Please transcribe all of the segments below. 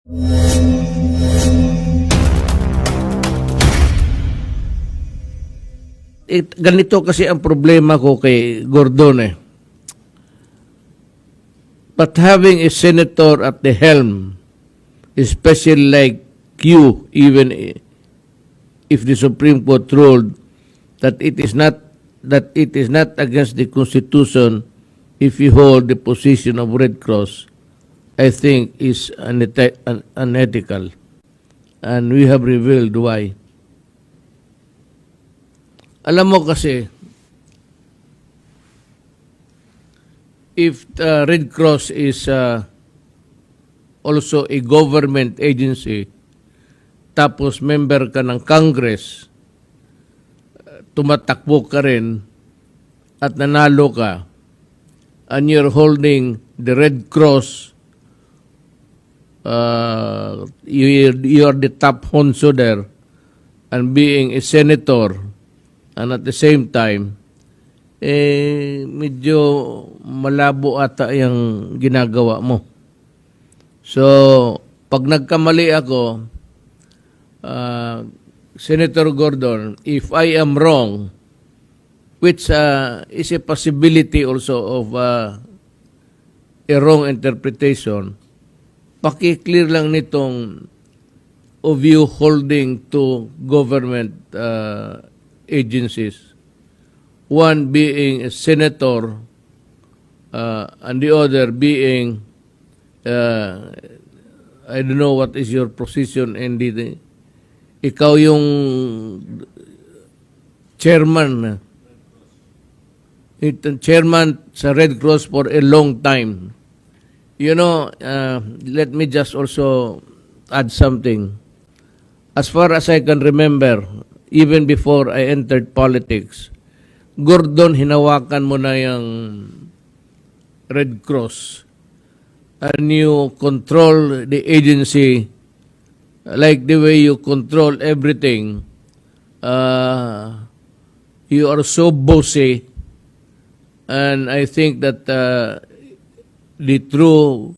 Ganito kasi ang problema ko kay Gordon eh. But having a senator at the helm, especially like you, even if the Supreme Court ruled that it is not against the Constitution if you hold the position of Red Cross, I think is unethical. And we have revealed why. Alam mo kasi, if the Red Cross is also a government agency, tapos member ka ng Congress, tumatakbo ka rin at nanalo ka, and you're holding the Red Cross, you are the top honcho there, and being a senator, and at the same time, medyo malabo ata yung ginagawa mo. So, pag nagkamali ako, Senator Gordon, if I am wrong, which is a possibility also of a wrong interpretation, paki-clear lang nitong of you holding to government agencies. One being a senator and the other being, I don't know what is your position in the, ikaw yung chairman sa Red Cross for a long time. You know, let me just also add something. As far as I can remember, even before I entered politics, Gordon, hinawakan mo na yung Red Cross and you control the agency like the way you control everything. You are so bossy, and I think that the true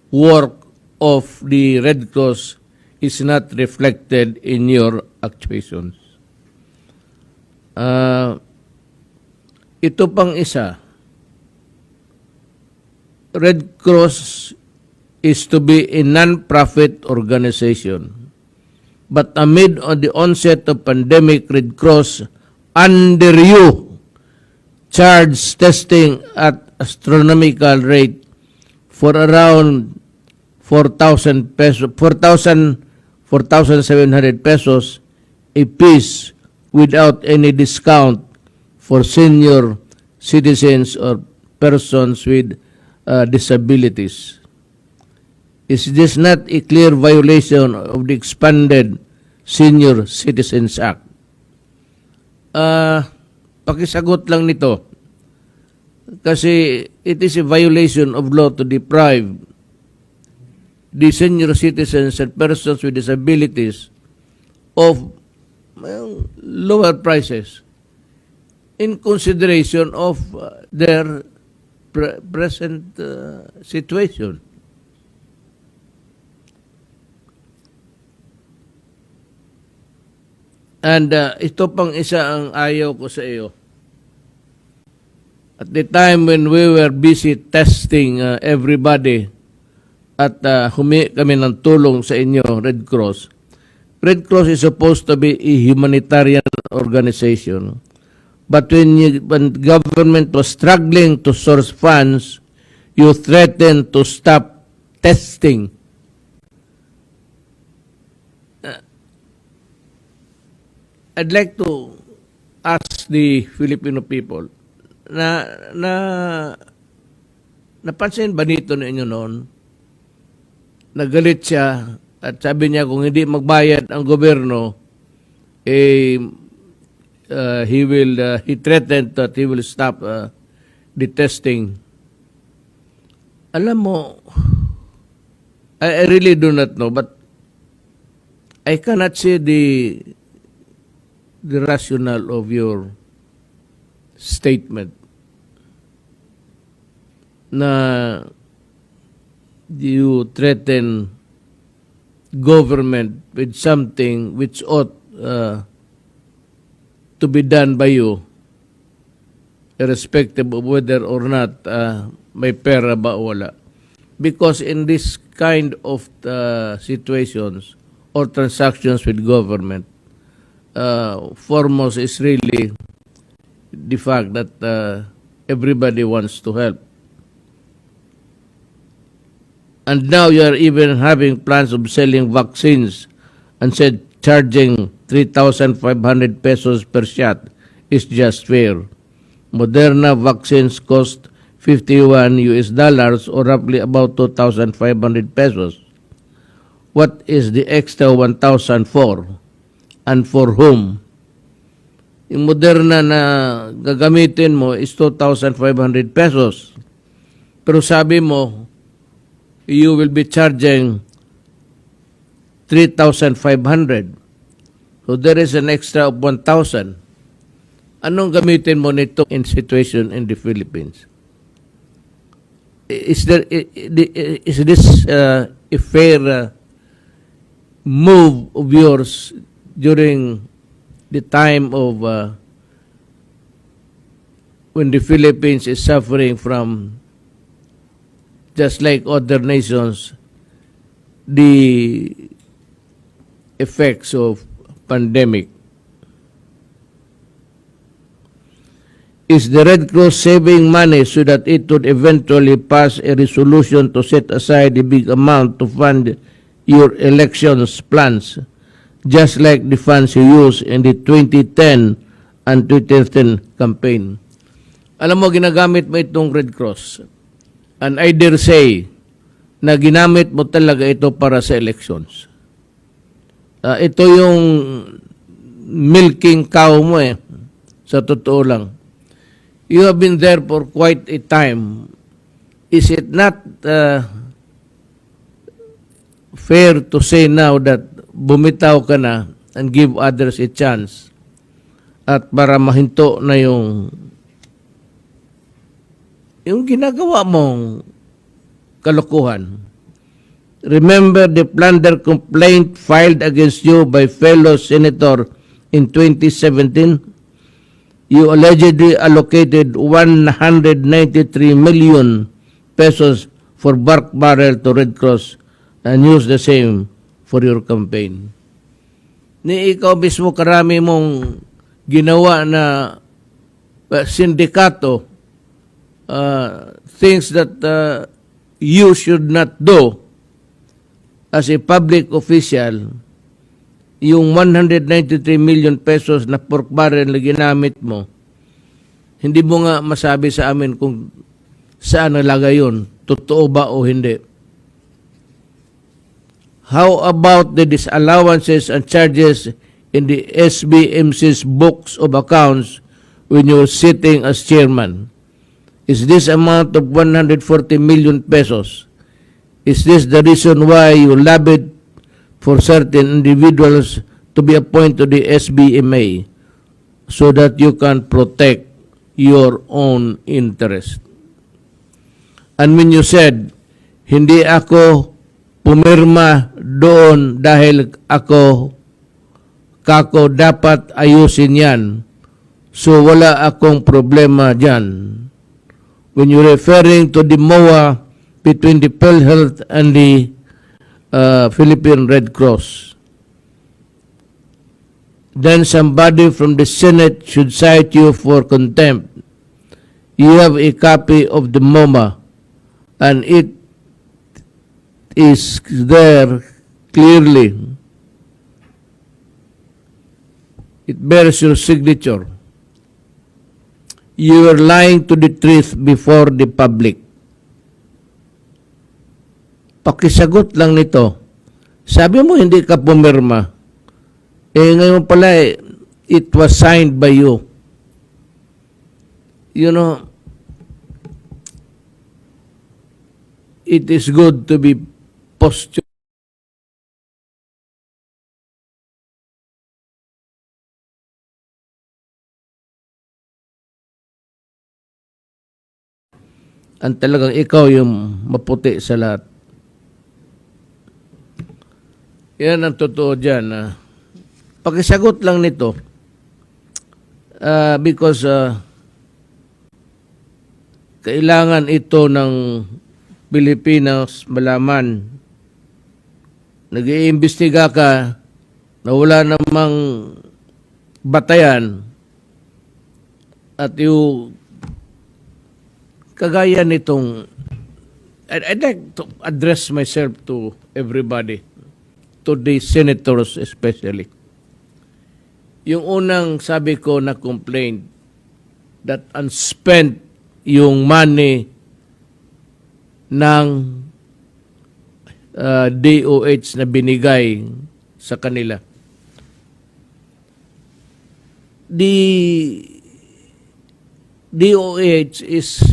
work of the Red Cross is not reflected in your actuations. Ito pang isa, Red Cross is to be a non-profit organization. But amid the onset of pandemic, Red Cross, under you, charged testing at astronomical rate for around 4,000 pesos, 4,700 pesos a piece without any discount for senior citizens or persons with disabilities. Is this not a clear violation of the expanded Senior Citizens Act? Pakisagot lang nito. Kasi it is a violation of law to deprive the senior citizens and persons with disabilities of lower prices in consideration of their present situation. And ito pang isa ang ayaw ko sa iyo. At the time when we were busy testing everybody at humingi kami ng tulong sa inyo, Red Cross. Red Cross is supposed to be a humanitarian organization. But when government was struggling to source funds, you threatened to stop testing. I'd like to ask the Filipino people, napansin ba nito ninyo noon? Nagalit siya at sabi niya kung hindi magbayad ang gobyerno, he threatened that he will stop the testing. Alam mo, I really do not know, but I cannot see the rationale of your statement na you threaten government with something which ought to be done by you, irrespective of whether or not may pera ba o wala. Because in this kind of situations or transactions with government, foremost is really the fact that everybody wants to help. And now you are even having plans of selling vaccines and said charging 3,500 pesos per shot is just fair. Moderna vaccines cost 51 US dollars or roughly about 2,500 pesos. What is the extra 1,000 for? And for whom? Yung Moderna na gagamitin mo is 2,500 pesos. Pero sabi mo, you will be charging 3,500. So there is an extra of 1,000. Anong gamitin mo nito in situation in the Philippines? Is this a fair move of yours during the time of when the Philippines is suffering from, just like other nations, the effects of pandemic? Is the Red Cross saving money so that it would eventually pass a resolution to set aside a big amount to fund your elections plans, just like the funds you used in the 2010 and 2010 campaign? Alam mo, ginagamit mo itong Red Cross. And I dare say na ginamit mo talaga ito para sa elections. Ito yung milking cow mo sa totoo lang. You have been there for quite a time. Is it not fair to say now that bumitaw ka na and give others a chance at para mahinto na yung ginagawa mong kalokohan? Remember the plunder complaint filed against you by fellow senator in 2017? You allegedly allocated 193 million pesos for bark barrel to Red Cross and used the same for your campaign. Ni ikaw mismo karami mong ginawa na sindikato, things that you should not do as a public official. Yung 193 million pesos na pork barrel na ginamit mo, hindi mo nga masabi sa amin kung saan nalagay yun, totoo ba o hindi. How about the disallowances and charges in the SBMC's books of accounts when you were sitting as chairman? Is this amount of 140 million pesos? Is this the reason why you lobbied for certain individuals to be appointed to the SBMA so that you can protect your own interest? And when you said, hindi ako pumirma doon dahil kako dapat ayusin yan, so wala akong problema dyan. When you're referring to the MOA between the PhilHealth and the Philippine Red Cross, then somebody from the Senate should cite you for contempt. You have a copy of the MOMA and it is there clearly. It bears your signature. You are lying to the truth before the public. Pakisagot lang nito. Sabi mo hindi ka pumirma. Ngayon pala it was signed by you. You know, it is good to be posture. Ang talagang ikaw yung maputi sa lahat. Yan ang totoo dyan. Pakisagot lang nito. Because kailangan ito ng Pilipinas malaman. Nag-iimbestiga ka na wala namang batayan at yung kagaya nitong I'd like to address myself to everybody, to the senators especially. Yung unang sabi ko na complaint that unspent yung money ng DOH na binigay sa kanila. The DOH is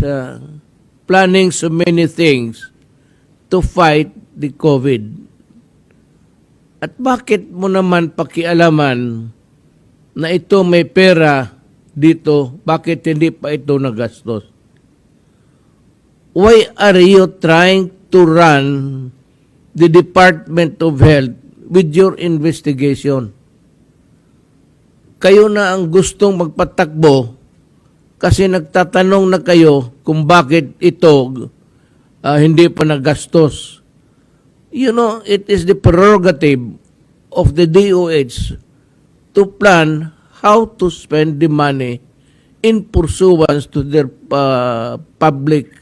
planning so many things to fight the COVID. At bakit mo naman pakialaman na ito may pera dito, bakit hindi pa ito nagastos? Why are you trying to run the Department of Health with your investigation? Kayo na ang gustong magpatakbo kasi nagtatanong na kayo kung bakit ito hindi pa nagastos. You know, it is the prerogative of the DOH to plan how to spend the money in pursuance to their public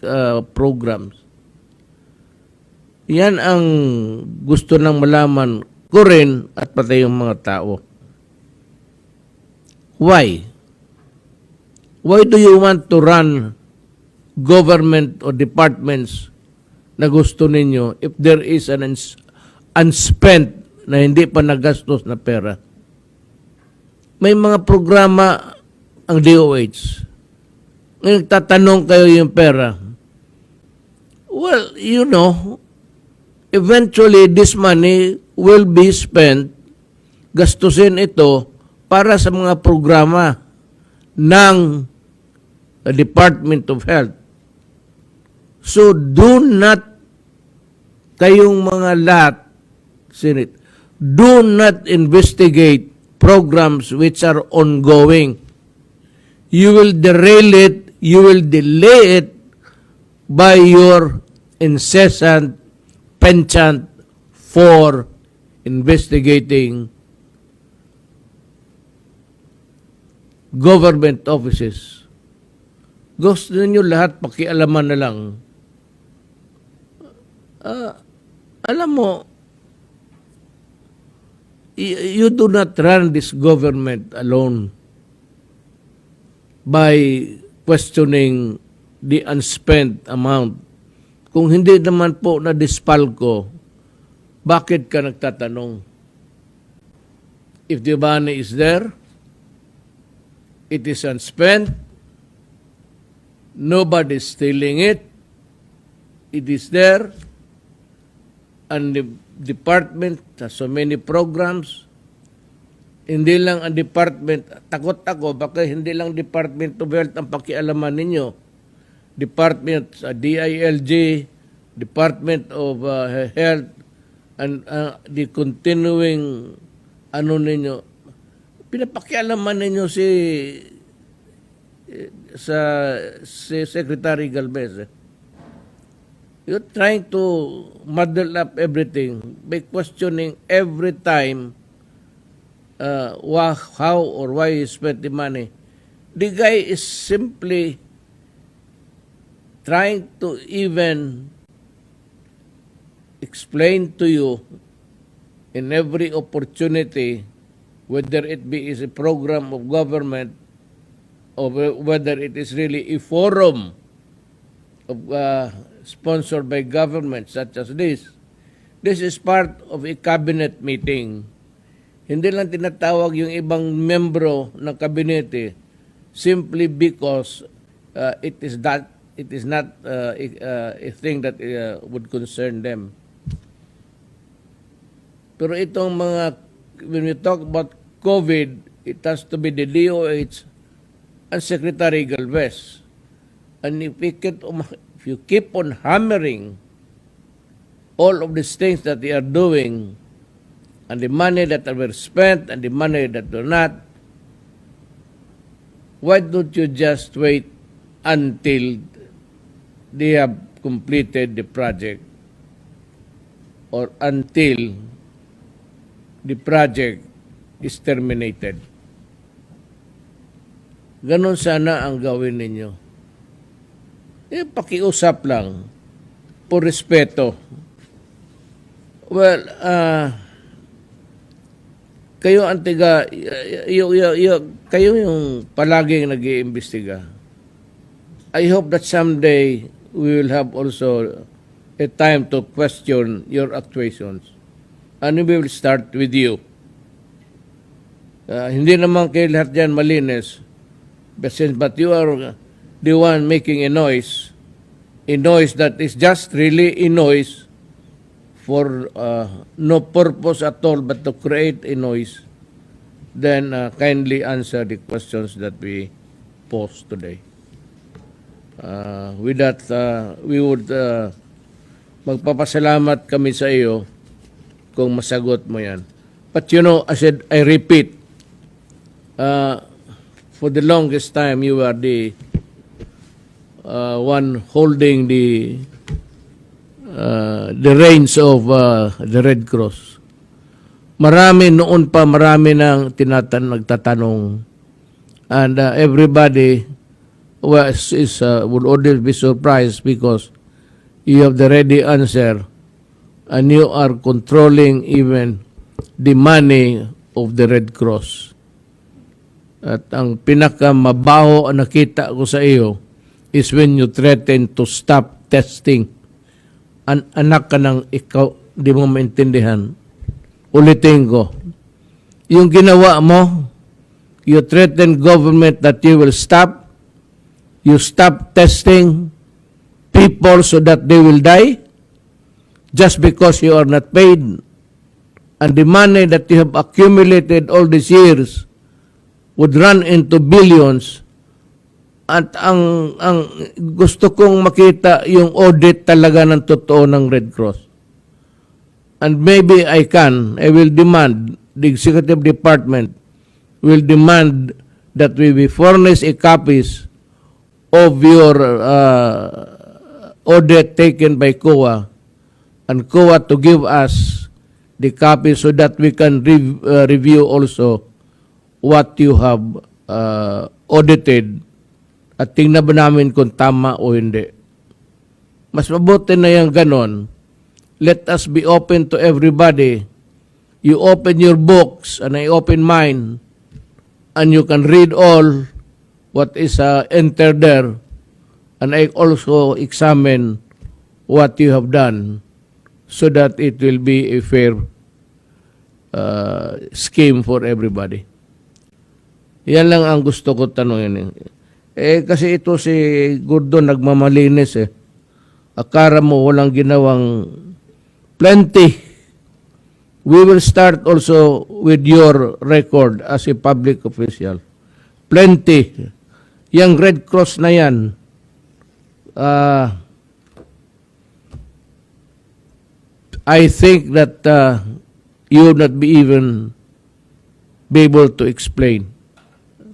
programs. Yan ang gusto ng malaman ko rin at pati yung mga tao. Why? Why do you want to run government or departments na gusto ninyo if there is an unspent na hindi pa nagastos na pera? May mga programa ang DOH. Ngayon, tatanong kayo yung pera. Well, you know, eventually this money will be spent, gastusin ito para sa mga programa ng Department of Health. So do not, kayong mga lahat, Senate, do not investigate programs which are ongoing. You will derail it, you will delay it by your incessant penchant for investigating government offices. Gusto ninyo lahat pakialaman na lang. Alam mo, you do not run this government alone by questioning the unspent amount. Kung hindi naman po na-dispal ko, bakit ka nagtatanong? If the money is there, it is unspent, nobody is stealing it, it is there, and the department has so many programs. Hindi lang ang department, takot ako, baka hindi lang Department of Health ang pakialaman ninyo. Department, DILG, Department of Health, and the continuing, ninyo, pinapakialaman ninyo si Secretary Galvez. You're trying to muddle up everything by questioning every time how or why he spent the money. The guy is simply trying to even explain to you in every opportunity, whether it be is a program of government or whether it is really a forum of sponsored by government such as this. This is part of a cabinet meeting. Hindi lang tinatawag yung ibang membro ng kabinete simply because it is not a thing that would concern them. Pero itong mga, when we talk about COVID, it has to be the DOH and Secretary Galvez. And if you keep on hammering all of these things that they are doing, and the money that were spent and the money that were not, why don't you just wait until they have completed the project or until the project is terminated? Ganon sana ang gawin ninyo. Pakiusap lang por respeto. Well, kayo ang tiga, kayo yung palaging nag-iimbestiga. I hope that someday we will have also a time to question your actuations. And we will start with you. Hindi naman kayo lahat dyan malinis. But you are the one making a noise that is just really a noise for no purpose at all but to create a noise, then kindly answer the questions that we pose today. With that, we would magpapasalamat kami sa iyo kung masagot mo yan. But you know, I repeat, for the longest time, you are the one holding the reins of the Red Cross. Marami nang nagtatanong, and everybody would always be surprised because you have the ready answer and you are controlling even the money of the Red Cross. At ang pinakamabaho ang nakita ko sa iyo is when you threaten to stop testing. Anak ka ng ikaw, di mo maintindihan. Ulitin ko. Yung ginawa mo, you threaten government that you will stop. You stop testing people so that they will die just because you are not paid. And the money that you have accumulated all these years would run into billions. At ang gusto kong makita yung audit talaga ng totoo ng Red Cross. And maybe I will demand, the Executive Department will demand that we be furnished a copies of your audit taken by COA, and COA to give us the copy so that we can review also what you have audited at tingnan ba namin kung tama o hindi. Mas mabuti na yung ganon. Let us be open to everybody. You open your books and I open mine, and you can read all what is entered there, and I also examine what you have done so that it will be a fair scheme for everybody. Yan lang ang gusto ko tanongin. Kasi ito si Gordon nagmamalinis Akara mo walang ginawang plenty. We will start also with your record as a public official. Plenty. Yang Red Cross na yan, I think that you would not be even be able to explain.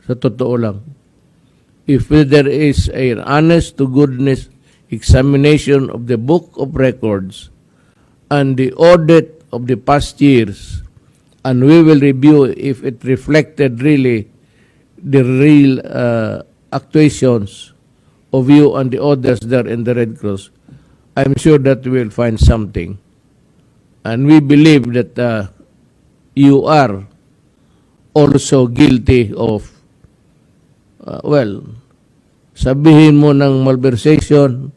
Sa totoo lang. If there is an honest to goodness examination of the book of records and the audit of the past years, and we will review if it reflected really the real actuations of you and the others there in the Red Cross, I'm sure that we will find something. And we believe that you are also guilty of sabihin mo ng malversation,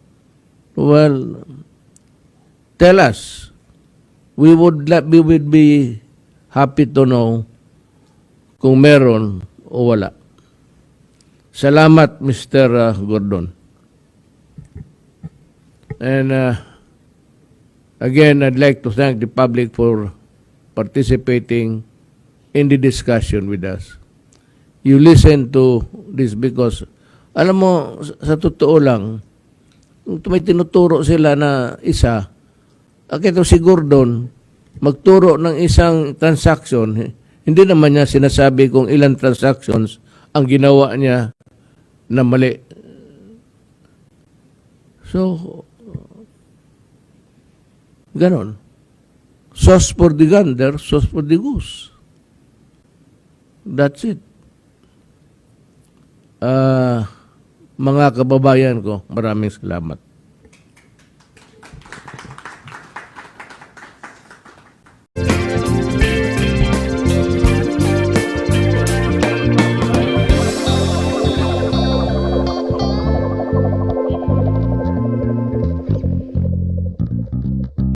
tell us. We would be happy to know kung meron o wala. Salamat, Mr. Gordon. And again, I'd like to thank the public for participating in the discussion with us. You listen to this because, alam mo, sa totoo lang, may tinuturo sila na isa, ito si Gordon, magturo ng isang transaction, hindi naman niya sinasabi kung ilang transactions ang ginawa niya na mali. So, ganon. Sauce for the gander, sauce for the goose. That's it. Mga kababayan ko, maraming salamat.